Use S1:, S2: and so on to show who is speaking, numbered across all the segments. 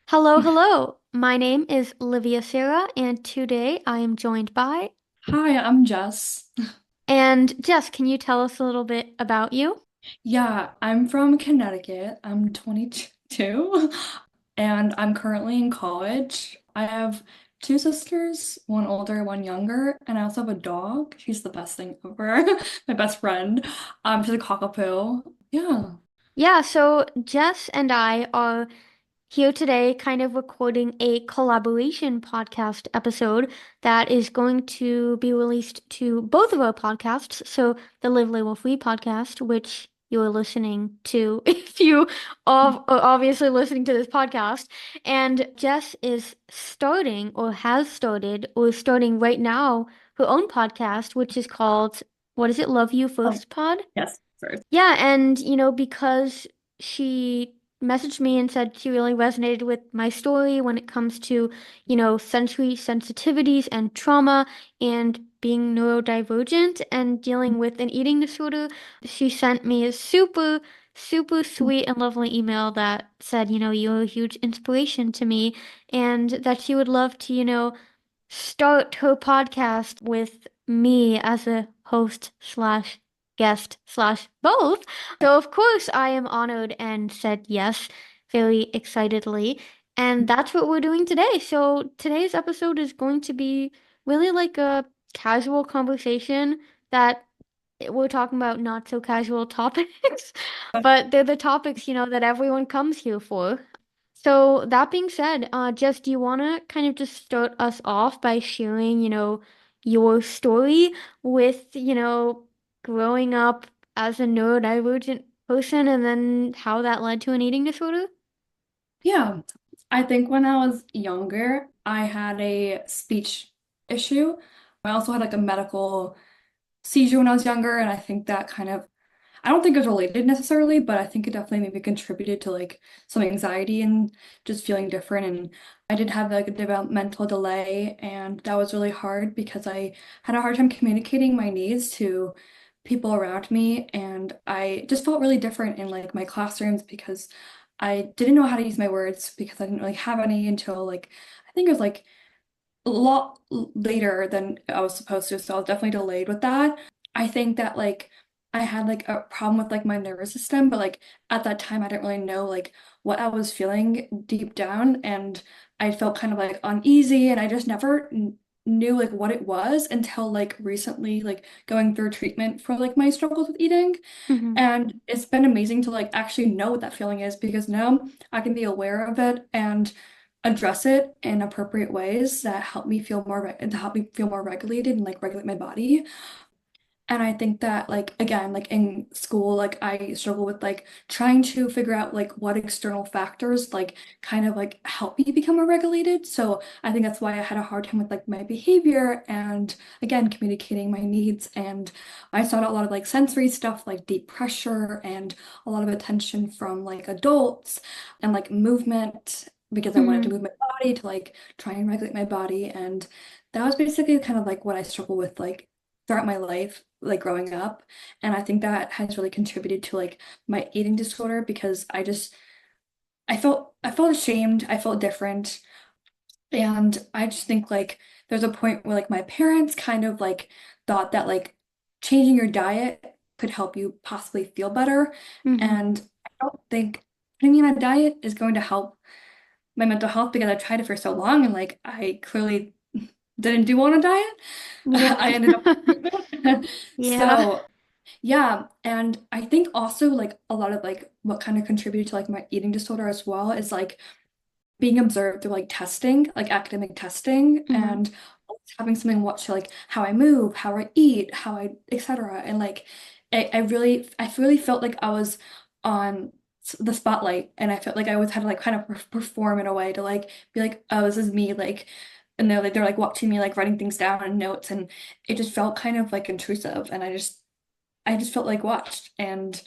S1: Hello, hello. My name is Livia Sarah, and today I am joined by.
S2: Hi, I'm Jess.
S1: And Jess, can you tell us a little bit about you?
S2: Yeah, I'm from Connecticut. I'm 22 and I'm currently in college. I have two sisters, one older, one younger, and I also have a dog. She's the best thing ever. My best friend. She's a cockapoo. Yeah.
S1: Yeah, so Jess and I are here today, kind of recording a collaboration podcast episode that is going to be released to both of our podcasts. So, the Live Label Free podcast, which you're listening to if you are obviously listening to this podcast. And Jess is starting, or has started, or is starting right now her own podcast, which is called, what is it, Love You
S2: Oh,
S1: First Pod?
S2: yes, first.
S1: Yeah, and because she messaged me and said she really resonated with my story when it comes to, sensory sensitivities and trauma and being neurodivergent and dealing with an eating disorder, she sent me a super, super sweet and lovely email that said, you're a huge inspiration to me and that she would love to, start her podcast with me as a host slash guest slash both. So of course I am honored and said yes very excitedly. And that's what we're doing today. So today's episode is going to be really like a casual conversation that we're talking about not so casual topics, but they're the topics, that everyone comes here for. So that being said, Jess, do you want to kind of just start us off by sharing, your story with, growing up as a neurodivergent person and then how that led to an eating disorder?
S2: Yeah. I think when I was younger, I had a speech issue. I also had like a medical seizure when I was younger, and I think that kind of I don't think it was related necessarily, but I think it definitely maybe contributed to like some anxiety and just feeling different. And I did have like a developmental delay, and that was really hard because I had a hard time communicating my needs to people around me, and I just felt really different in like my classrooms because I didn't know how to use my words because I didn't really have any until like I think it was like a lot later than I was supposed to, so I was definitely delayed with that. I think that like I had like a problem with like my nervous system, but like at that time I didn't really know like what I was feeling deep down, and I felt kind of like uneasy, and I just never knew like what it was until like recently like going through treatment for like my struggles with eating.
S1: Mm-hmm.
S2: And it's been amazing to like actually know what that feeling is because now I can be aware of it and address it in appropriate ways that help me feel more to help me feel more regulated and like regulate my body. And I think that like again, like in school, like I struggle with like trying to figure out like what external factors like kind of like help me become more regulated. So I think that's why I had a hard time with like my behavior and again communicating my needs. And I saw a lot of like sensory stuff like deep pressure and a lot of attention from like adults and like movement because I wanted to
S1: Mm-hmm.
S2: move my body to like try and regulate my body. And that was basically kind of like what I struggle with like throughout my life, like growing up. And I think that has really contributed to like my eating disorder because I felt ashamed, I felt different. And I just think like there's a point where like my parents kind of like thought that like changing your diet could help you possibly feel better.
S1: Mm-hmm.
S2: And I don't think putting me on a diet is going to help my mental health because I tried it for so long and like I clearly didn't do on a diet.
S1: Yeah.
S2: I ended up in treatment.
S1: Yeah.
S2: So yeah, and I think also like a lot of like what kind of contributed to like my eating disorder as well is like being observed through like testing, like academic testing,
S1: Mm-hmm.
S2: and always having something watch like how I move, how I eat, how I etc. And like I really felt like I was on the spotlight, and I felt like I always had to like kind of perform in a way to like be like, oh, this is me, like. And they're like watching me like writing things down in notes, and it just felt kind of like intrusive, and I just felt like watched. And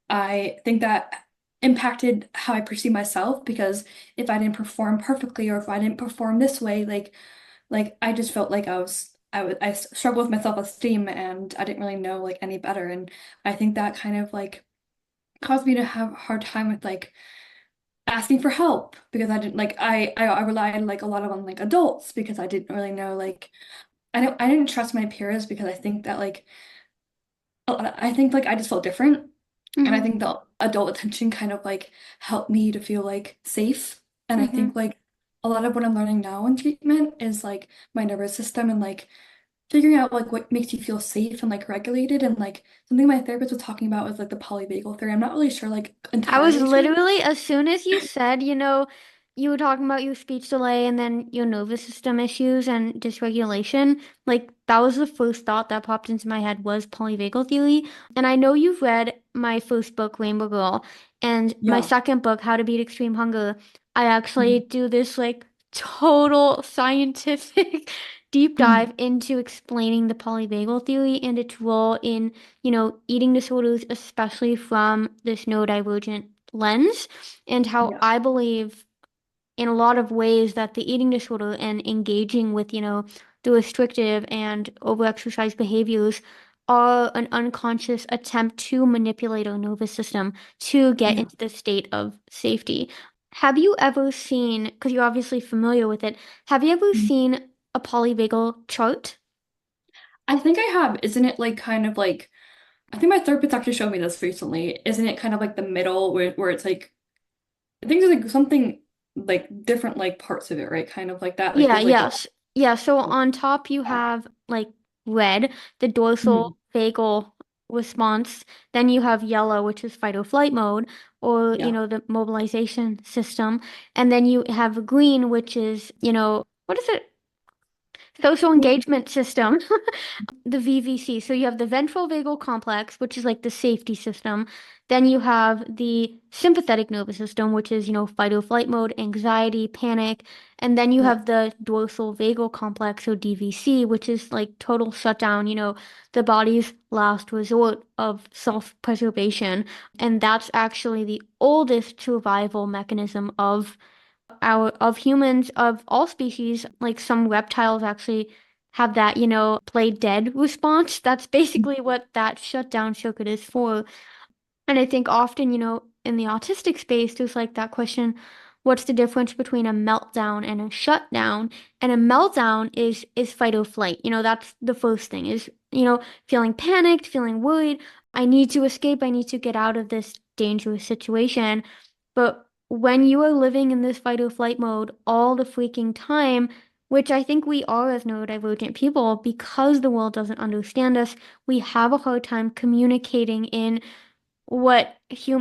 S2: I think that impacted how I perceive myself because if I didn't perform perfectly or if I didn't perform this way, like I just felt like I struggled with my self-esteem and I didn't really know like any better. And I think that kind of like caused me to have a hard time with like asking for help because I didn't like I relied like a lot on like adults because I didn't really know like I didn't trust my peers because I think that like I think like I just felt different. And I
S1: Hmm.
S2: think the adult attention kind of like helped me to feel like safe. And I
S1: Hmm.
S2: think like a lot of what I'm learning now in treatment is like my nervous system and like figuring out like what makes you feel safe and like regulated. And like something my therapist was talking about was like the polyvagal theory. I'm not really sure, like
S1: I was
S2: entirely sure.
S1: literally, as soon as you said, you were talking about your speech delay and then your nervous system issues and dysregulation, like that was the first thought that popped into my head was polyvagal theory. And I know you've read my first book, Rainbow Girl, and my
S2: Yeah.
S1: second book, How to Beat Extreme Hunger. I actually
S2: Mhm.
S1: do this like total scientific deep
S2: Mhm.
S1: dive into explaining the polyvagal theory and its role in eating disorders, especially from this neurodivergent lens, and how
S2: Yeah.
S1: I believe in a lot of ways that the eating disorder and engaging with, the restrictive and overexercise behaviors are an unconscious attempt to manipulate our nervous system to get
S2: Yeah.
S1: into the state of safety. Have you ever seen, because you're obviously familiar with it, have you ever
S2: Mhm.
S1: seen a polyvagal chart?
S2: I think I have. Isn't it like kind of like I think my therapist actually showed me this recently. Isn't it kind of like the middle where it's like I think there's like something like different like parts of it, right? Kind of like that. Like
S1: Yeah,
S2: there's like a
S1: yes. Yeah, so on top you have like red, the
S2: Mhm.
S1: dorsal vagal response. Then you have yellow, which is fight or flight mode, or
S2: Yeah.
S1: the mobilization system. And then you have green, which is, what is it? Social engagement system. The VVC. So you have the ventral vagal complex, which is like the safety system. Then you have the sympathetic nervous system, which is, fight or flight mode, anxiety, panic. And then you
S2: Yeah.
S1: have the dorsal vagal complex, or DVC, which is like total shutdown, the body's last resort of self-preservation. And that's actually the oldest survival mechanism of humans of all species. Like some reptiles actually have that, play dead response. That's basically what that shutdown circuit is for. And I think often, in the autistic space, there's like that question, what's the difference between a meltdown and a shutdown? And a meltdown is fight or flight. That's the first thing is, feeling panicked, feeling worried. I need to escape. I need to get out of this dangerous situation. But when you are living in this fight or flight mode all the freaking time, which I think we are as neurodivergent people, because the world doesn't understand us, we have a hard time communicating in what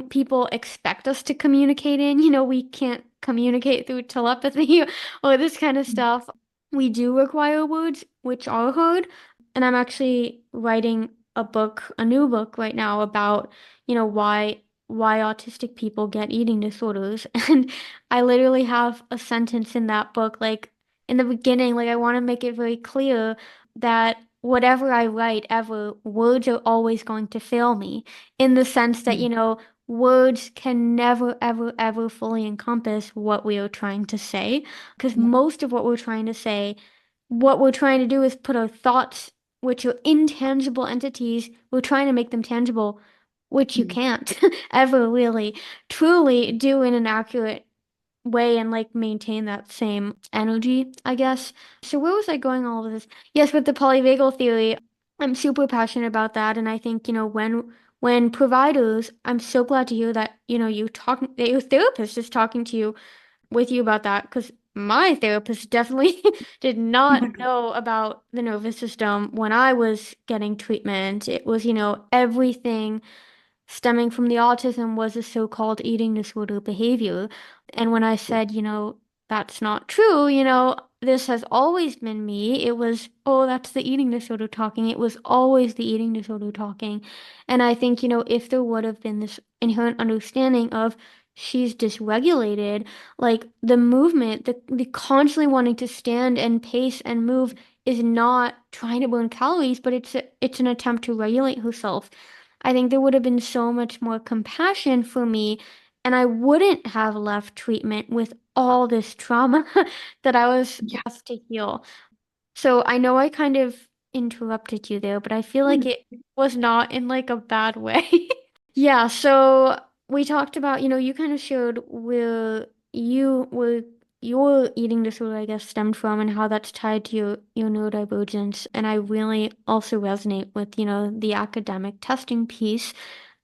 S1: people expect us to communicate in. We can't communicate through telepathy or this kind of stuff. We do require words, which are hard. And I'm actually writing a new book right now about, why autistic people get eating disorders. And I literally have a sentence in that book, like in the beginning, like I want to make it very clear that whatever I write ever, words are always going to fail me in the sense that,
S2: Mhm.
S1: words can never, ever, ever fully encompass what we are trying to say. Because
S2: Yeah.
S1: most of what we're trying to say, what we're trying to do is put our thoughts, which are intangible entities, we're trying to make them tangible, which you
S2: Mhm.
S1: can't ever really truly do in an accurate way and like maintain that same energy, I guess. So where was I going all of this? Yes, with the polyvagal theory, I'm super passionate about that, and I think, when providers, I'm so glad to hear that, you talking that your therapist is talking to you with you about that, because my therapist definitely did
S2: Oh
S1: not
S2: my God.
S1: know about the nervous system when I was getting treatment. It was, everything stemming from the autism was a so-called eating disorder behavior. And when I said, that's not true, this has always been me, it was, oh, that's the eating disorder talking. It was always the eating disorder talking. And I think, if there would have been this inherent understanding of she's dysregulated, like the movement, the constantly wanting to stand and pace and move is not trying to burn calories, but it's an attempt to regulate herself. I think there would have been so much more compassion for me, and I wouldn't have left treatment with all this trauma that I was
S2: Yeah.
S1: asked to heal. So I know I kind of interrupted you there, but I feel like
S2: Mm.
S1: it was not in like a bad way. Yeah, so we talked about, you kind of showed where your eating disorder, I guess, stemmed from and how that's tied to your neurodivergence. And I really also resonate with, the academic testing piece.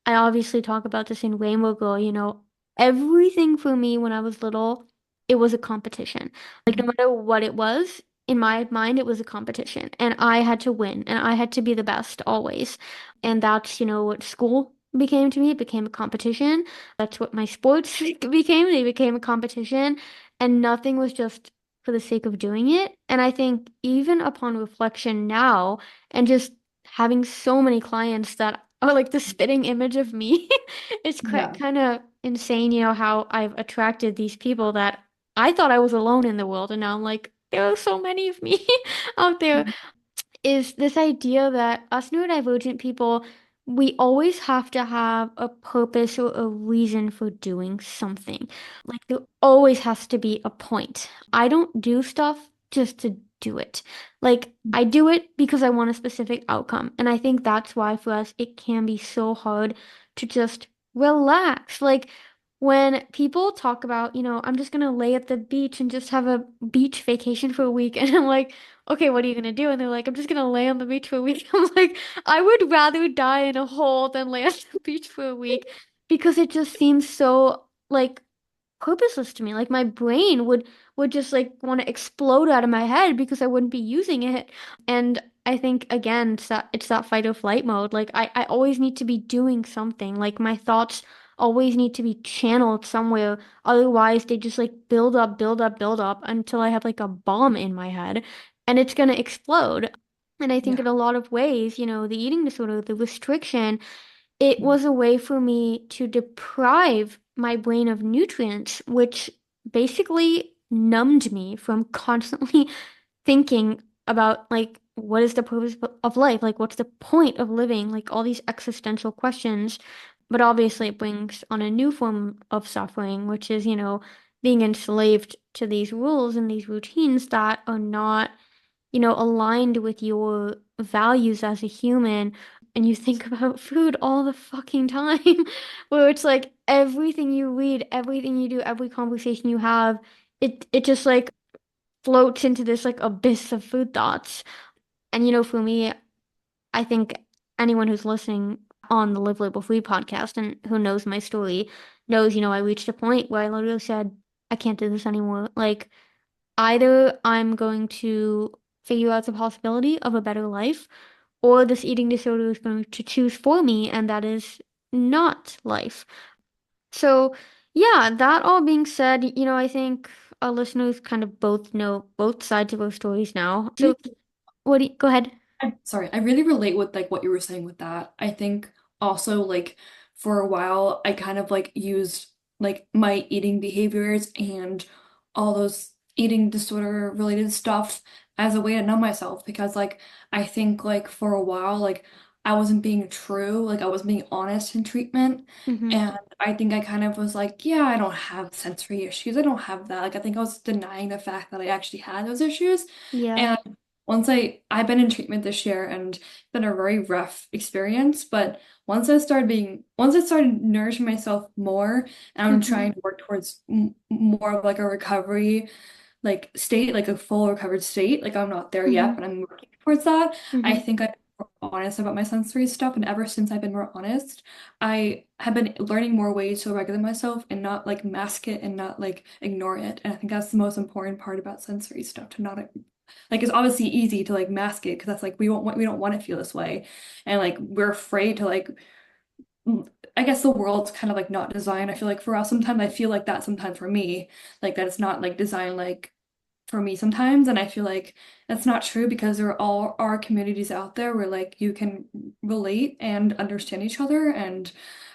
S1: I obviously talk about this in Rainbow Girl, everything for me when I was little, it was a competition. Like no
S2: Mhm.
S1: matter what it was, in my mind, it was a competition. And I had to win and I had to be the best always. And that's, what school became to me. It became a competition. That's what my sports became. They became a competition. And nothing was just for the sake of doing it. And I think even upon reflection now, and just having so many clients that are like the spitting image of me, it's
S2: Yeah.
S1: kind of insane, how I've attracted these people that I thought I was alone in the world. And now I'm like, there are so many of me out there is this idea that us neurodivergent people, we always have to have a purpose or a reason for doing something. Like there always has to be a point. I don't do stuff just to do it. Like I do it because I want a specific outcome. And I think that's why for us it can be so hard to just relax. Like when people talk about, I'm just gonna lay at the beach and just have a beach vacation for a week, and I'm like, okay, what are you gonna do? And they're like, I'm just gonna lay on the beach for a week. I'm like, I would rather die in a hole than lay on the beach for a week because it just seems so like purposeless to me. Like my brain would just like want to explode out of my head because I wouldn't be using it. And I think again, it's that fight or flight mode. Like I always need to be doing something. Like my thoughts always need to be channeled somewhere. Otherwise, they just like build up, build up, build up until I have like a bomb in my head and it's gonna explode. And I think
S2: Yeah.
S1: in a lot of ways, the eating disorder, the restriction, it
S2: Mhm.
S1: was a way for me to deprive my brain of nutrients, which basically numbed me from constantly thinking about like what is the purpose of life? Like what's the point of living? Like all these existential questions. But obviously it brings on a new form of suffering, which is, being enslaved to these rules and these routines that are not aligned with your values as a human, and you think about food all the fucking time, where it's like everything you read, everything you do, every conversation you have, it just like floats into this like abyss of food thoughts. And for me, I think anyone who's listening on the Live Label Free podcast and who knows my story knows, I reached a point where I literally said, I can't do this anymore. Like either I'm going to figure out the possibility of a better life, or this eating disorder is going to choose for me, and that is not life. So, yeah, that all being said, I think our listeners kind of both know both sides of our stories now. So, go ahead.
S2: Sorry, I really relate with like what you were saying with that. I think also like for a while I kind of like used like my eating behaviors and all those eating disorder related stuff as a way to numb myself because like I think like for a while like I wasn't being true, like I wasn't being honest in treatment.
S1: Mm-hmm.
S2: And I think I kind of was like, yeah, I don't have sensory issues. I don't have that. Like I think I was denying the fact that I actually had those issues.
S1: Yeah.
S2: And I've been in treatment this year and it's been a very rough experience, but once I started nourishing myself more and I'm
S1: Mm-hmm.
S2: trying to work towards more of like a recovery like state, like a full recovered state. Like I'm not there yet,
S1: Mm-hmm.
S2: but I'm working towards that. I
S1: Mm-hmm.
S2: think I'm more honest about my sensory stuff, and ever since I've been more honest, I have been learning more ways to regulate myself and not like mask it and not like ignore it. And I think that's the most important part about sensory stuff to not like it's obviously easy to like mask it because that's like we don't want to feel this way, and like we're afraid to like I guess the world's kind of like not designed. I feel like for us sometimes I feel like that sometimes for me, like that it's not like designed like for me sometimes. And I feel like that's not true because there all are communities out there where like you can relate and understand each other. And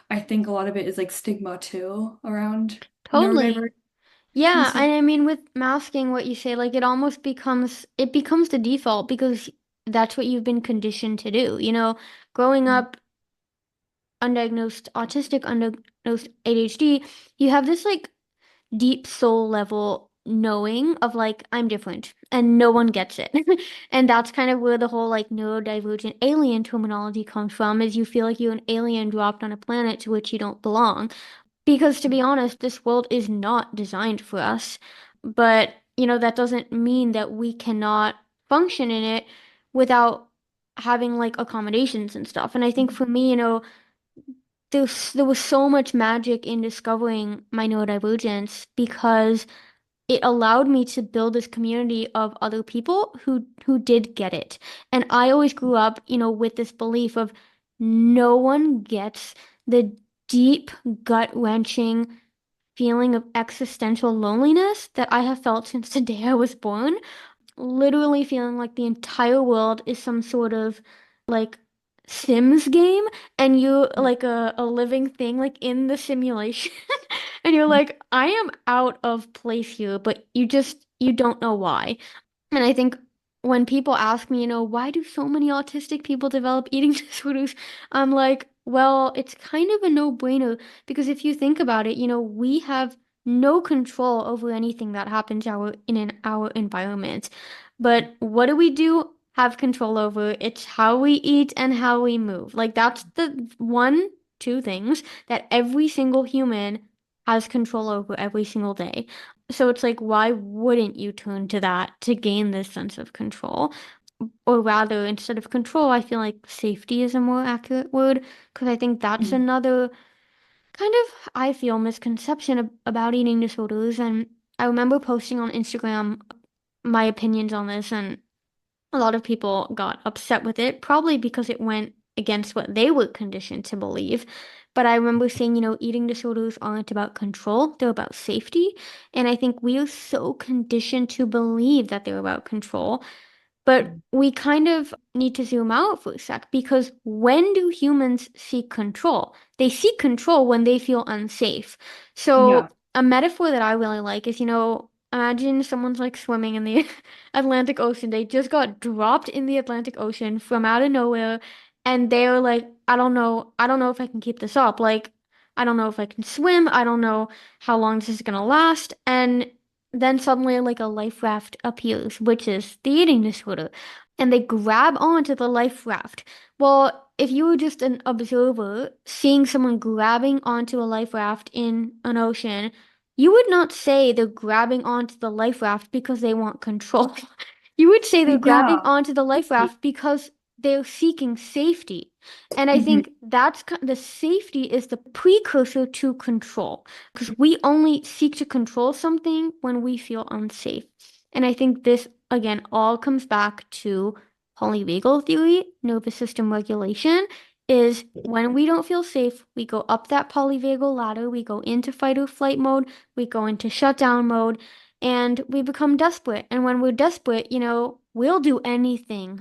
S2: I think a lot of it is like stigma too around
S1: Totally.
S2: neurodivergent and
S1: Yeah,
S2: stuff.
S1: and I mean with masking what you say, like it becomes the default because that's what you've been conditioned to do. Growing up undiagnosed autistic, undiagnosed ADHD, you have this like deep soul level knowing of like I'm different and no one gets it. And that's kind of where the whole like neurodivergent alien terminology comes from, is you feel like you're an alien dropped on a planet to which you don't belong. Because to be honest, this world is not designed for us. But, that doesn't mean that we cannot function in it without having like accommodations and stuff. And I think for me, there was so much magic in discovering my neurodivergence because it allowed me to build this community of other people who did get it. And I always grew up, with this belief of no one gets the deep, gut-wrenching feeling of existential loneliness that I have felt since the day I was born. Literally feeling like the entire world is some sort of like Sims game and you're like a living thing like in the simulation. And you're like, I am out of place here, but you don't know why. And I think when people ask me, why do so many autistic people develop eating disorders? I'm like, well, it's kind of a no-brainer because if you think about it, we have no control over anything that happens our environment. But what do we do? Have control over. It's how we eat and how we move. Like that's the one, two things that every single human has control over every single day. So it's like, why wouldn't you turn to that to gain this sense of control? Or rather, instead of control, I feel like safety is a more accurate word because I think that's
S2: Mhm.
S1: another kind of, I feel, misconception about eating disorders. And I remember posting on Instagram my opinions on this, and a lot of people got upset with it, probably because it went against what they were conditioned to believe. But I remember saying, eating disorders aren't about control, they're about safety. And I think we are so conditioned to believe that they're about control. But we kind of need to zoom out for a sec because when do humans seek control? They seek control when they feel unsafe. So,
S2: Yeah.
S1: a metaphor that I really like is, imagine someone's like swimming in the Atlantic Ocean. They just got dropped in the Atlantic Ocean from out of nowhere, and they're like, I don't know if I can keep this up. Like, I don't know if I can swim. I don't know how long this is gonna last. And then suddenly, like a life raft appears, which is the eating disorder, and they grab onto the life raft. Well, if you were just an observer seeing someone grabbing onto a life raft in an ocean, you would not say they're grabbing onto the life raft because they want control. You would say they're grabbing
S2: Yeah.
S1: onto the life raft because they're seeking safety. And I
S2: Mhm.
S1: think the safety is the precursor to control because we only seek to control something when we feel unsafe. And I think this, again, all comes back to polyvagal theory, nervous system regulation, is when we don't feel safe, we go up that polyvagal ladder, we go into fight or flight mode, we go into shutdown mode, and we become desperate. And when we're desperate, we'll do anything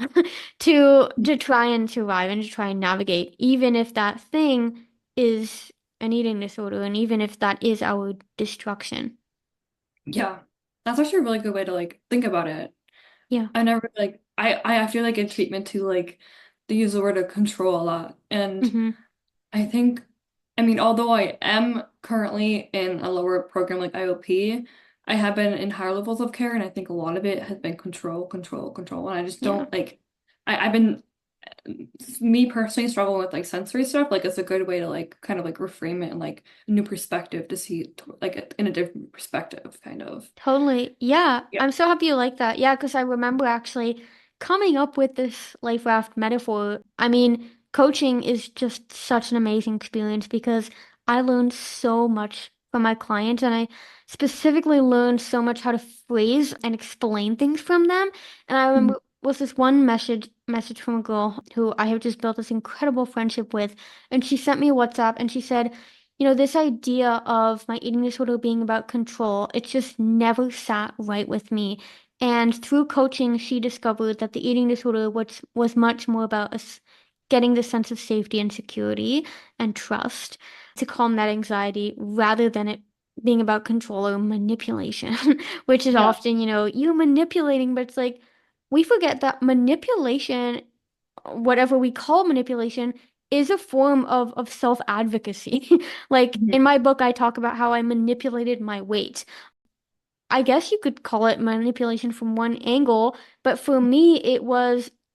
S1: to try and survive and to try and navigate, even if that thing is an eating disorder, and even if that is our destruction.
S2: Yeah. That's actually a really good way to like think about it.
S1: Yeah.
S2: I never like I feel like in treatment too, like they use the word of control a lot. And
S1: Hmm.
S2: I think, I mean, although I am currently in a lower program like IOP, I have been in higher levels of care, and I think a lot of it has been control, control, control. And I just
S1: Yeah.
S2: don't like, I've been, me personally struggling with like sensory stuff. Like, it's a good way to like kind of like reframe it and like a new perspective to see like in a different perspective, kind of.
S1: Totally. Yeah.
S2: Yeah.
S1: I'm so happy you like that. Yeah, because I remember actually coming up with this life raft metaphor. I mean, coaching is just such an amazing experience because I learned so much from my clients and I specifically learned so much how to phrase and explain things from them. And I
S2: Mhm.
S1: remember was this one message from a girl who I have just built this incredible friendship with, and she sent me a WhatsApp and she said, this idea of my eating disorder being about control, it just never sat right with me. And through coaching, she discovered that the eating disorder was much more about us getting the sense of safety and security and trust to calm that anxiety rather than it being about control or manipulation, which is
S2: Yeah.
S1: often, you manipulating, but it's like we forget that manipulation, whatever we call manipulation, is a form of self-advocacy. Like
S2: Mhm.
S1: in my book, I talk about how I manipulated my weight. I guess you could call it manipulation from one angle, but for me,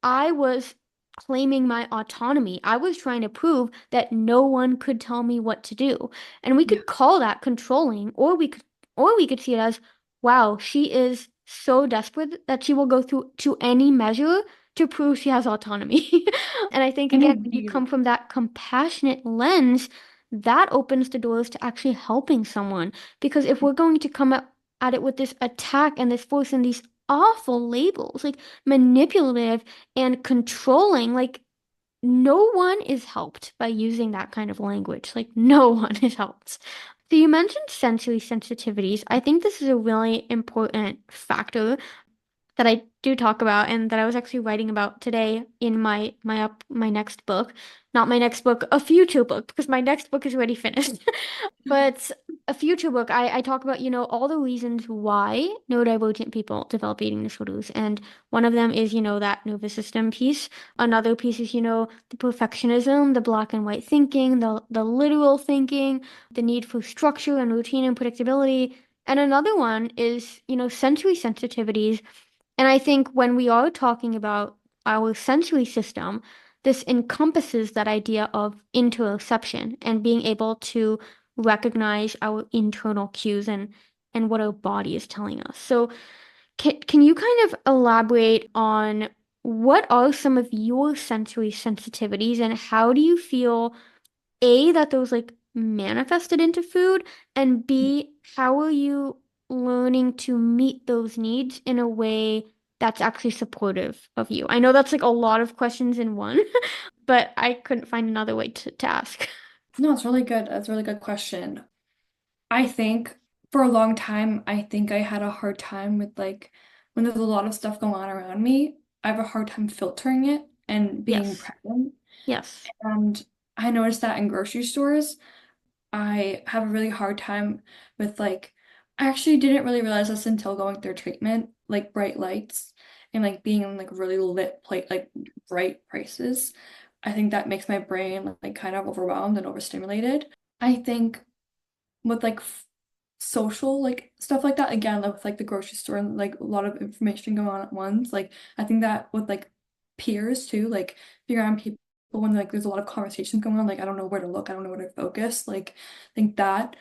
S1: I was claiming my autonomy. I was trying to prove that no one could tell me what to do. And we
S2: Yeah.
S1: could call that controlling, or we could see it as, wow, she is so desperate that she will go through to any measure to prove she has autonomy. And I think, again, when you
S2: Indeed.
S1: come from that compassionate lens, that opens the doors to actually helping someone. Because if we're going to come at it with this attack and this force and these awful labels, like manipulative and controlling, like no one is helped by using that kind of language. Like no one is helped. So you mentioned sensory sensitivities. I think this is a really important factor that I do talk about and that I was actually writing about today in my next book. Not my next book, a future book, because my next book is already finished. But a future book, I talk about, all the reasons why neurodivergent people develop eating disorders. And one of them is, that nervous system piece. Another piece is, the perfectionism, the black and white thinking, the literal thinking, the need for structure and routine and predictability. And another one is, sensory sensitivities, and I think when we are talking about our sensory system, this encompasses that idea of interoception and being able to recognize our internal cues and what our body is telling us. So can you kind of elaborate on what are some of your sensory sensitivities and how do you feel A, that those like manifested into food, and B, how are you learning to meet those needs in a way that's actually supportive of you? I know that's like a lot of questions in one, but I couldn't find another way to ask.
S2: No, it's really good. That's a really good question. I think for a long time, I think I had a hard time with like when there's a lot of stuff going on around me, I have a hard time filtering it and being
S1: Yes.
S2: present.
S1: Yes.
S2: And I noticed that in grocery stores, I have a really hard time with like, I actually didn't really realize this until going through treatment, like bright lights and like being in like really lit plate, like bright places. I think that makes my brain like kind of overwhelmed and overstimulated. I think with like social like stuff like that again like, with like the grocery store and like a lot of information going on at once like I think that with like peers too like being around people when like there's a lot of conversations going on like I don't know where to look I don't know where to focus like I think that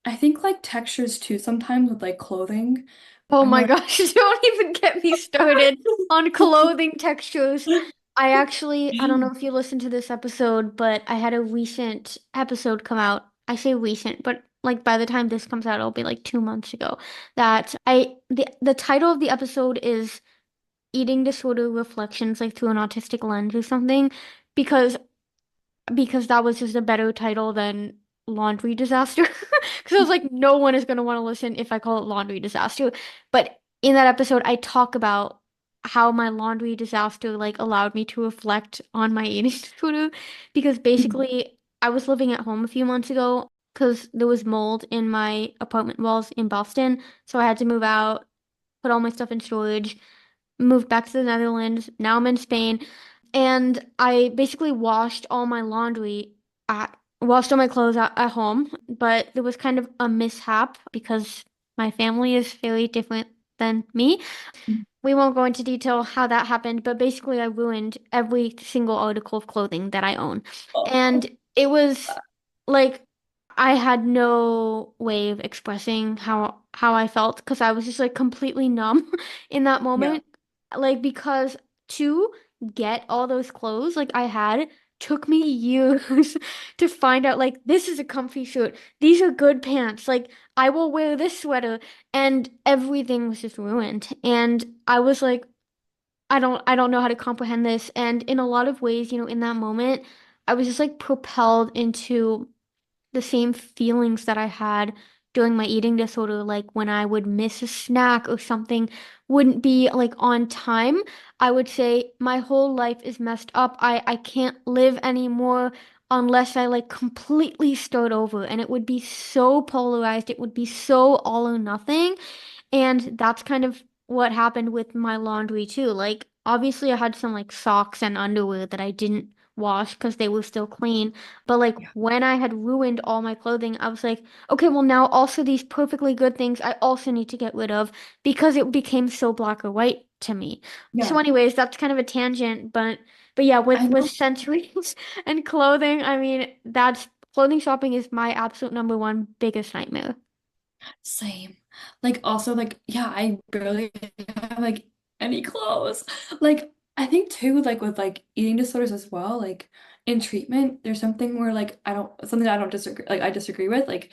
S2: I think like textures too sometimes with like clothing
S1: Oh
S2: I'm
S1: my
S2: not
S1: gosh, don't even get me started on clothing textures. I don't know if you listened to this episode, but I had a recent episode come out. I say recent, but like by the time this comes out, it'll be like 2 months ago. The title of the episode is Eating Disorder Reflections, like through an autistic lens or something, because that was just a better title than laundry disaster. Because I was like, no one is gonna want to listen if I call it laundry disaster. But in that episode, I talk about how my laundry disaster like allowed me to reflect on my eating disorder. Because basically, I was living at home a few months ago because there was mold in my apartment walls in Boston. So I had to move out, put all my stuff in storage, moved back to the Netherlands. Now I'm in Spain. And I basically washed all my clothes at home, but there was kind of a mishap because my family is very different than me. We won't go into detail how that happened, but basically I ruined every single article of clothing that I own.
S2: oh
S1: And it was like I had no way of expressing how I felt because I was just like completely numb in that
S2: yeah
S1: moment. Like because to get all those clothes like I had took me years to find out like this is a comfy shirt. These are good pants. Like I will wear this sweater and everything was just ruined. And I was like, I don't know how to comprehend this. And in a lot of ways, in that moment, I was just like propelled into the same feelings that I had during my eating disorder, like when I would miss a snack or something wouldn't be like on time, I would say my whole life is messed up. I can't live anymore unless I like completely start over. And it would be so polarized. It would be so all or nothing. And that's kind of what happened with my laundry too. Like obviously I had some like socks and underwear that I didn't wash because they were still clean. But like
S2: Yeah.
S1: when I had ruined all my clothing, I was like, okay, well now also these perfectly good things I also need to get rid of because it became so black or white to me. So
S2: Yeah.
S1: anyways, that's kind of a tangent, but yeah,
S2: I
S1: with
S2: know.
S1: sensories and clothing, I mean, that's clothing shopping is my absolute number one biggest nightmare.
S2: Same. Like also like yeah, I barely have like any clothes. Like I think too like with like eating disorders as well, like in treatment, there's something where like I don't something that I don't disagree like I disagree with like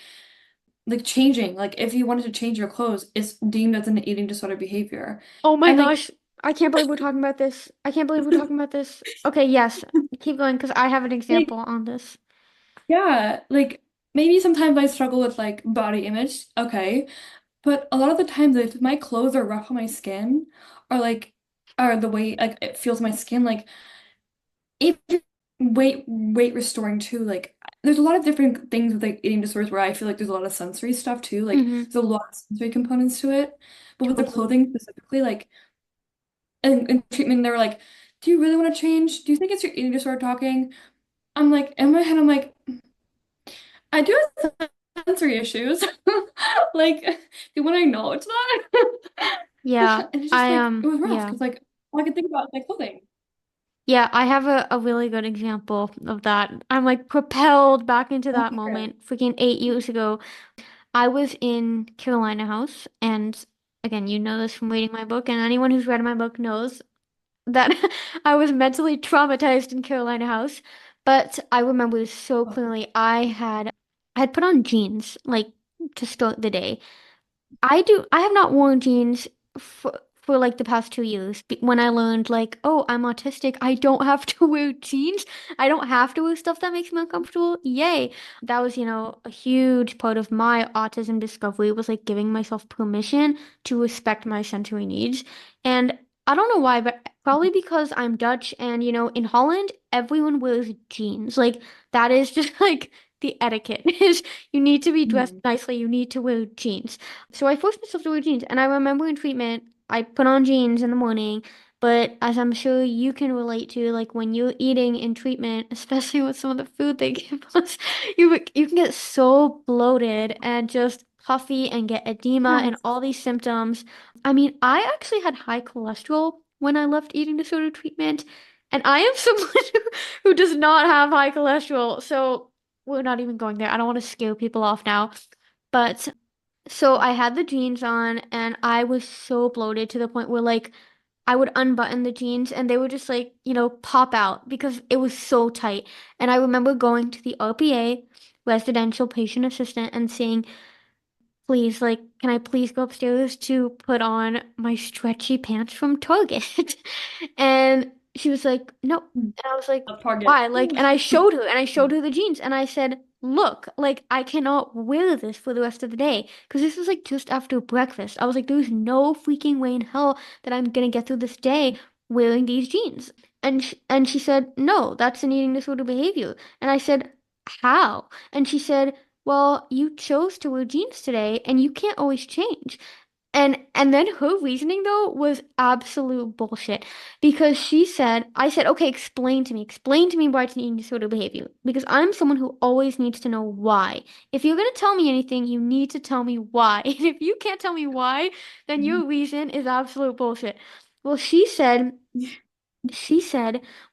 S2: changing. Like if you wanted to change your clothes, it's deemed as an eating disorder behavior.
S1: Oh my
S2: And like
S1: gosh, I can't believe we're talking about this. I can't believe we're talking about this. Okay, yes, keep going because I have an
S2: like
S1: example on this.
S2: yeah, like maybe sometimes I struggle with like body image, okay. But a lot of the times, if my clothes are rough on my skin, or like, or the way like it feels my skin, like even weight restoring too. Like, there's a lot of different things with like eating disorders where I feel like there's a lot of sensory stuff too. Like,
S1: Mm-hmm.
S2: there's a lot of sensory components to it. But with the
S1: Totally.
S2: clothing specifically, like in treatment, they were like, "Do you really want to change? Do you think it's your eating disorder talking?" I'm like, in my head, I'm like, I do have sensory issues. Like, do you want to acknowledge that?
S1: Yeah,
S2: And it's just
S1: I
S2: like it was rough
S1: yeah.
S2: because like all I could think about was my clothing.
S1: Yeah, I have a really good example of that. I'm like propelled back into
S2: Oh,
S1: that
S2: sure.
S1: moment freaking 8 years ago. I was in Carolina House, and again, you know this from reading my book, and anyone who's read my book knows that I was mentally traumatized in Carolina House. But I remember so
S2: Oh,
S1: clearly I had put on jeans like to start the day. I have not worn jeans for like the past 2 years. When I learned like, oh, I'm autistic, I don't have to wear jeans. I don't have to wear stuff that makes me uncomfortable. Yay. That was, a huge part of my autism discovery was like giving myself permission to respect my sensory needs. And I don't know why, but probably because I'm Dutch and, in Holland, everyone wears jeans. Like that is just like the etiquette is you need to be dressed
S2: mhm.
S1: nicely, you need to wear jeans. So I forced myself to wear jeans. And I remember in treatment, I put on jeans in the morning. But as I'm sure you can relate to, like when you're eating in treatment, especially with some of the food they give us, you can get so bloated and just puffy and get edema and
S2: Yes.
S1: all these symptoms. I mean, I actually had high cholesterol when I left eating disorder treatment, and I am someone who does not have high cholesterol. So we're not even going there. I don't want to scare people off now. But so I had the jeans on and I was so bloated to the point where like I would unbutton the jeans and they would just like, pop out because it was so tight. And I remember going to the RPA, residential patient assistant, and saying, please, like, can I please go upstairs to put on my stretchy pants from Target? And she was like, no.
S2: Mm.
S1: And I was like,
S2: A Target.
S1: why? Like, and I showed her the jeans, and I said, look, like, I cannot wear this for the rest of the day. Because this was like just after breakfast. I was like, there's no freaking way in hell that I'm gonna get through this day wearing these jeans. And she said, no, that's an eating disorder behavior. And I said, how? And she said, well, you chose to wear jeans today and you can't always change. And then her reasoning though was absolute bullshit because I said, okay, explain to me why it's an eating disorder behavior because I'm someone who always needs to know why. If you're gonna tell me anything, you need to tell me why. And if you can't tell me why, then
S2: Mhm.
S1: your reason is absolute bullshit. Well, she said,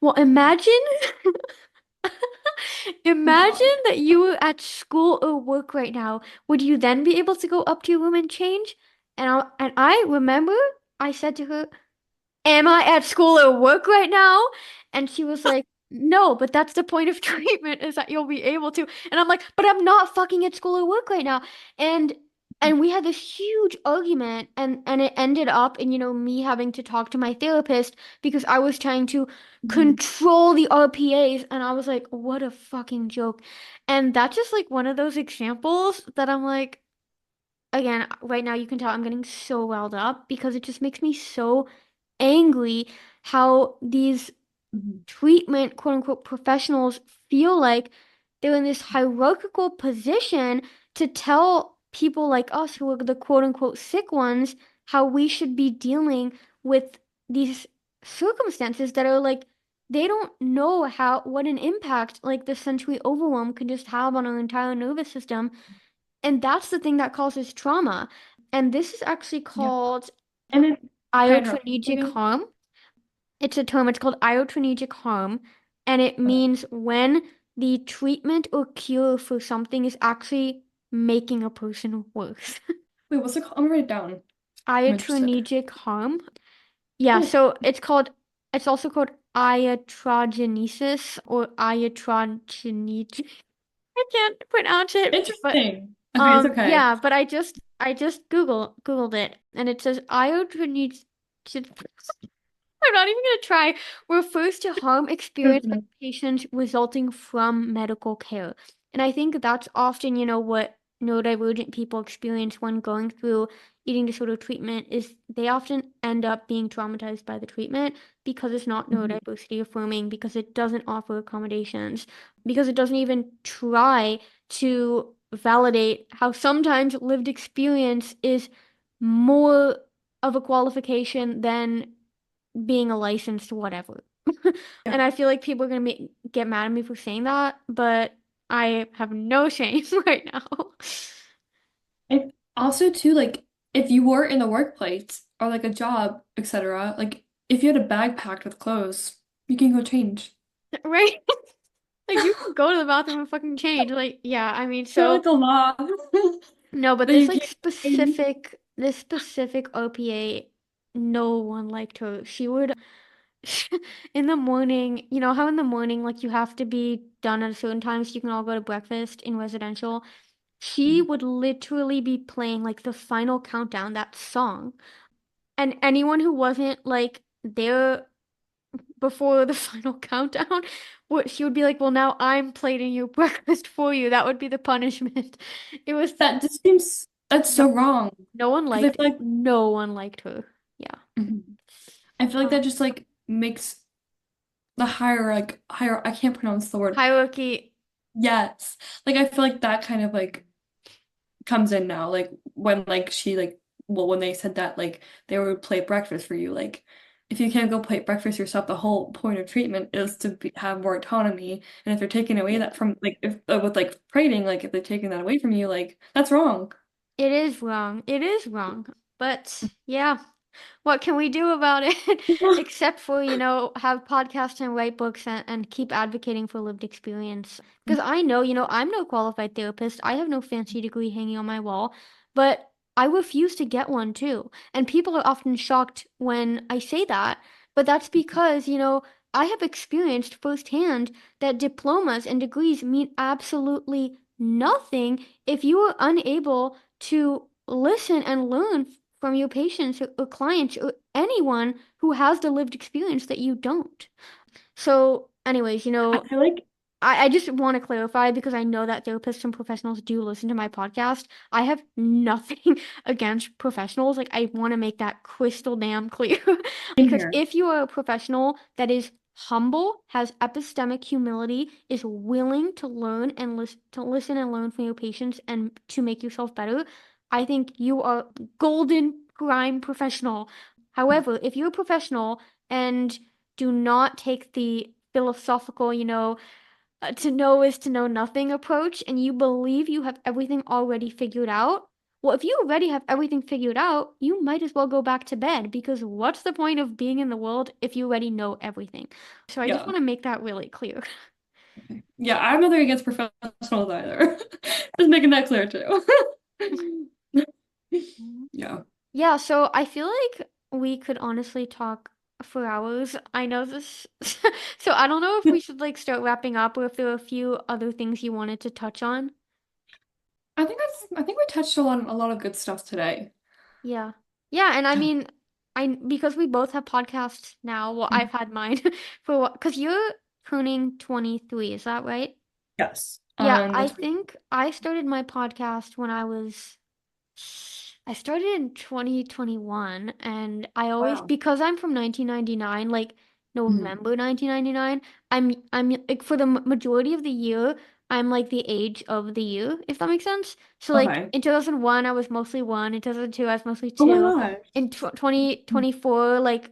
S1: well,
S2: Oh
S1: imagine
S2: God.
S1: that you were at school or work right now. Would you then be able to go up to your room and change? And I remember I said to her, am I at school or work right now? And she was like, no, but that's the point of treatment is that you'll be able to. And I'm like, but I'm not fucking at school or work right now. And and we had this huge argument and it ended up in, me having to talk to my therapist because I was trying to
S2: Mhm.
S1: control the RPAs and I was like, what a fucking joke. And that's just like one of those examples that I'm like, again, right now you can tell I'm getting so riled up because it just makes me so angry how these
S2: Mhm.
S1: treatment, quote unquote, professionals feel like they're in this hierarchical position to tell people like us who are the quote unquote sick ones how we should be dealing with these circumstances that are like they don't know what an impact like the sensory overwhelm can just have on our entire nervous system. And that's the thing that causes trauma. And this is actually
S2: Yeah.
S1: called
S2: And it, can I interrupt you
S1: iatrogenic
S2: again?
S1: harm. It's a term, it's called iatrogenic harm, and it means when the treatment or cure for something is actually making a person worse.
S2: Wait, what's it called? I'm gonna write it down. I'm interested.
S1: Iatrogenic harm. Yeah,
S2: Oh,
S1: so it's also called iatrogenesis or iatrogenic. I can't pronounce it, but
S2: interesting. Okay, it's okay.
S1: yeah, but I just Googled it and it says iatrogenic. I'm not even gonna try. Refers to harm experienced by patients resulting from medical care. And I think that's often, what neurodivergent people experience when going through eating disorder treatment is they often end up being traumatized by the treatment because it's not
S2: Mhm.
S1: neurodiversity affirming, because it doesn't offer accommodations, because it doesn't even try to validate how sometimes lived experience is more of a qualification than being a licensed whatever.
S2: Yeah.
S1: And I feel like people are gonna get mad at me for saying that, but I have no shame right now.
S2: And also too, like if you were in the workplace or like a job, etc., like if you had a bag packed with clothes, you can go change.
S1: Right? Like you can go to the bathroom and fucking change. Like, yeah, I mean,
S2: Not
S1: so
S2: like the law
S1: no, but
S2: that
S1: this
S2: you
S1: like
S2: can't change.
S1: specific OPA, no one liked her. She would in the morning, you know how in the morning like you have to be done at a certain time so you can all go to breakfast in residential. She would literally be playing like the final countdown, that song. And anyone who wasn't like there before the final countdown, she would be like, "Well, now I'm plating your breakfast for you." That would be the punishment. It was
S2: That just seems that's
S1: no,
S2: so wrong.
S1: no one
S2: Because I
S1: liked
S2: feel like
S1: no one liked her. Yeah.
S2: Mhm. I feel like that
S1: Um,
S2: just like makes the higher I can't pronounce the word.
S1: hierarchy.
S2: Yes. Like I feel like that kind of like comes in now. Like when like she like well when they said that like they would plate breakfast for you, like if you can't go plate breakfast yourself, the whole point of treatment is to have more autonomy. And if they're taking away that from like if with like prating, like if they're taking that away from you, like that's wrong.
S1: It is wrong. It is wrong. But yeah. What can we do about it? Except for, have podcasts and write books and keep advocating for lived experience. Because I know, I'm no qualified therapist. I have no fancy degree hanging on my wall, but I refuse to get one too. And people are often shocked when I say that. But that's because, I have experienced firsthand that diplomas and degrees mean absolutely nothing if you are unable to listen and learn from your patients or clients or anyone who has the lived experience that you don't. So, anyways,
S2: I feel like
S1: I just want to clarify because I know that therapists and professionals do listen to my podcast. I have nothing against professionals. Like, I want to make that crystal damn clear.
S2: in
S1: Because
S2: here.
S1: if you are a professional that is humble, has epistemic humility, is willing to learn and listen and learn from your patients and to make yourself better, I think you are golden prime professional. However, if you're a professional and do not take the philosophical, to know is to know nothing approach and you believe you have everything already figured out, well, if you already have everything figured out, you might as well go back to bed because what's the point of being in the world if you already know everything? So I just
S2: Yeah.
S1: want to make that really clear.
S2: Yeah, I'm nothing against professionals either. Just making that clear too. Yeah.
S1: Yeah, so I feel like we could honestly talk for hours. I know this. So I don't know if we should like start wrapping up or if there are a few other things you wanted to touch on.
S2: I think we touched on a lot of good stuff today.
S1: Yeah. Yeah, and I mean, because we both have podcasts now, well, I've had mine for what, because you're turning 23, is that right?
S2: Yes.
S1: Yeah, I
S2: That's
S1: think I started my podcast when I started in 2021, and I always,
S2: wow.
S1: because I'm from 1999, like
S2: Mhm.
S1: November 1999, I'm like for the majority of the year, I'm like the age of the year, if that makes sense. So like
S2: Okay.
S1: in 2001, I was mostly one. In 2002, I was mostly
S2: Oh my
S1: two.
S2: gosh.
S1: In tw 2024, like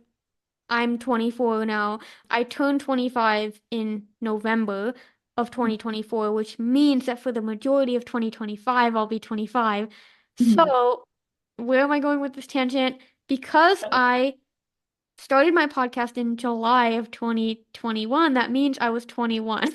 S1: I'm 24 now. I turned 25 in November of 2024, which means that for the majority of 2025, I'll be 25.
S2: Mhm.
S1: So, where am I going with this tangent? Because I started my podcast in July of 2021, that means I was 21.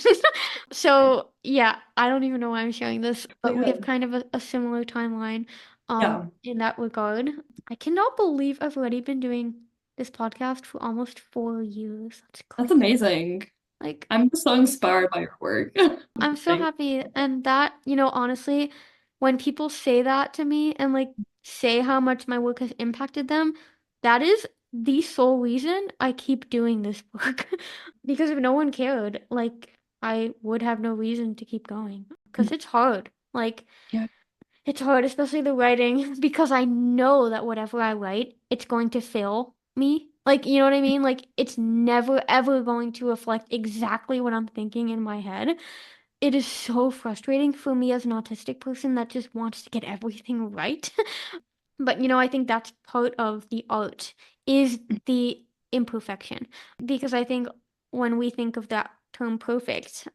S1: So, yeah, I don't even know why I'm sharing this, but
S2: Really
S1: we have
S2: good.
S1: kind of a similar timeline
S2: Yeah,
S1: in that regard. I cannot believe I've already been doing this podcast for almost 4 years. That's
S2: that's
S1: crazy.
S2: amazing.
S1: Like,
S2: I'm just so inspired by your work.
S1: I'm so
S2: Thanks.
S1: happy. And that, honestly, when people say that to me and like say how much my work has impacted them, that is the sole reason I keep doing this work. Because if no one cared, like, I would have no reason to keep going. Because it's hard. Like,
S2: Yeah.
S1: it's hard, especially the writing, because I know that whatever I write, it's going to fail me. Like, you know what I mean? Like, it's never, ever going to reflect exactly what I'm thinking in my head. It is so frustrating for me as an autistic person that just wants to get everything right. But I think that's part of the art is the imperfection. Because I think when we think of that term perfect,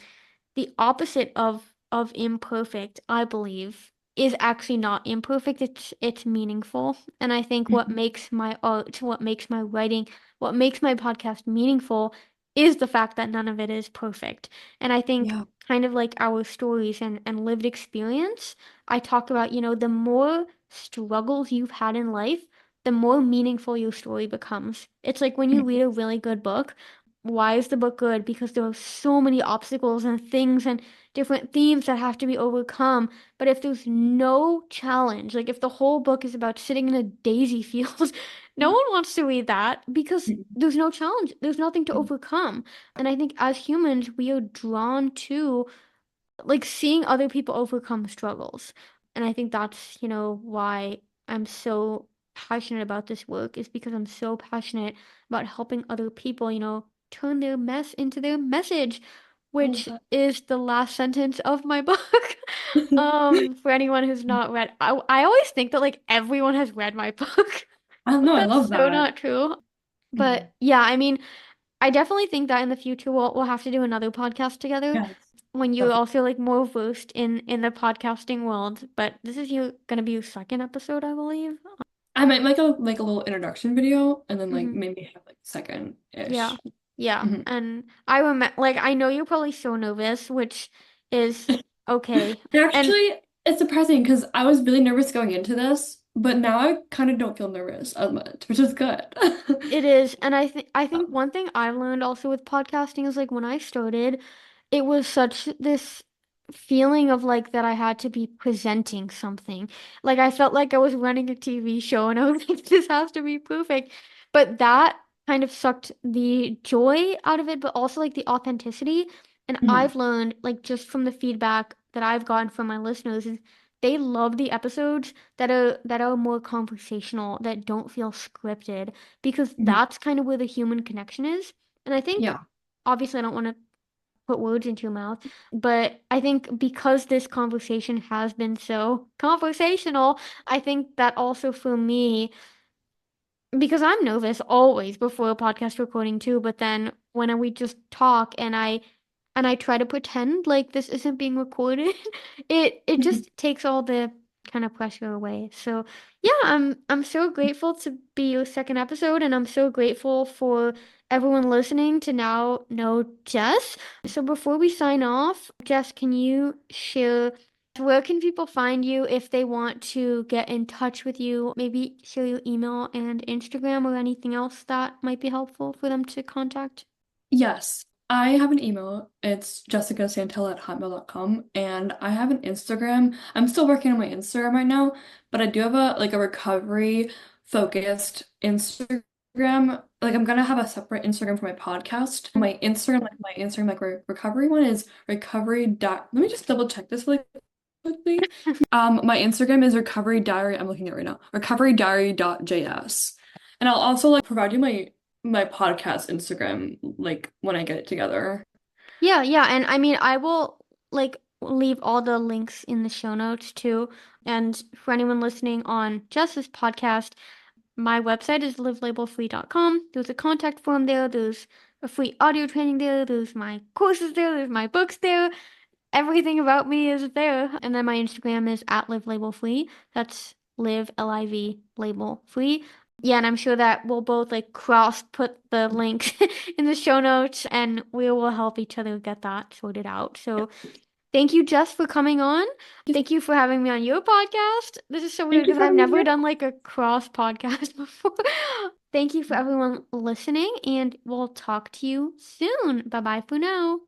S1: the opposite of imperfect, I believe, is actually not imperfect. It's meaningful. And I think what
S2: Mhm.
S1: makes my art, what makes my writing, what makes my podcast meaningful is the fact that none of it is perfect. And I think
S2: Yeah.
S1: kind of like our stories and lived experience, I talk about, the more struggles you've had in life, the more meaningful your story becomes. It's like when you read a really good book, why is the book good? Because there are so many obstacles and things and different themes that have to be overcome. But if there's no challenge, like if the whole book is about sitting in a daisy field, no one wants to read that because there's no challenge. There's nothing to overcome. And I think as humans, we are drawn to like seeing other people overcome struggles. And I think that's, why I'm so passionate about this work is because I'm so passionate about helping other people, turn their mess into their message,
S2: I love
S1: which
S2: that.
S1: is the last sentence of my book. For anyone who's not read, I always think that like everyone has read my book,
S2: I don't
S1: but
S2: know. I
S1: that's
S2: love
S1: so
S2: that.
S1: not true.
S2: Mhm.
S1: But yeah, I mean, I definitely think that in the future we'll have to do another podcast together
S2: Yes.
S1: when you're
S2: Definitely.
S1: also like more versed in the podcasting world. But this is gonna be your second episode, I believe.
S2: I might make a little introduction video and then like
S1: Hmm.
S2: maybe have like
S1: Yeah.
S2: second-ish.
S1: Yeah.
S2: Mhm.
S1: And I remember like I know you're probably so nervous, which is okay. And
S2: Actually, it's surprising because I was really nervous going into this, but now I kind of don't feel nervous as much, which is good.
S1: it is, and I think one thing I learned also with podcasting is like when I started, it was such this feeling of like that I had to be presenting something. Like I felt like I was running a TV show and I was like, this has to be perfect. But that kind of sucked the joy out of it, but also like the authenticity. And
S2: Mhm.
S1: I've learned like just from the feedback that I've gotten from my listeners is they love the episodes that are more conversational, that don't feel scripted because
S2: Mhm.
S1: that's kind of where the human connection is. And I think,
S2: Yeah.
S1: obviously, I don't want to put words into your mouth, but I think because this conversation has been so conversational, I think that also for me, because I'm nervous always before a podcast recording too, but then when we just talk and I try to pretend like this isn't being recorded, it
S2: Mhm.
S1: just takes all the kind of pressure away. So yeah, I'm so grateful to be your second episode, and I'm so grateful for everyone listening to now know Jess. So before we sign off, Jess, can you share where can people find you if they want to get in touch with you? Maybe share your email and Instagram or anything else that might be helpful for them to contact.
S2: Yes, I have an email. It's jessicasantel@hotmail.com, and I have an Instagram. I'm still working on my Instagram right now, but I do have a recovery focused Instagram. Like I'm gonna have a separate Instagram for my podcast. My Instagram recovery one is recovery dot. Let me just double check this really quickly. My Instagram is recovery diary. I'm looking at it right now. recoverydiary.js. And I'll also like provide you my podcast Instagram like when I get it together.
S1: Yeah, yeah, and I mean, I will like leave all the links in the show notes too. And for anyone listening on Jess's podcast, My website is livelabelfree.com. There's a contact form there. There's a free audio training there. There's my courses there. There's my books there. Everything about me is there. And then my Instagram is at livelabelfree. That's live, L-I-V, label free. Yeah, and I'm sure that we'll both like cross put the links in the show notes and we will help each other get that sorted out. So thank you, Jess, for coming on. Thank you for having me on your podcast. This is so weird
S2: Thank you
S1: because
S2: for
S1: I've
S2: having me
S1: never
S2: here.
S1: done like a cross podcast before. Thank you for everyone listening, and we'll talk to you soon. Bye bye for now.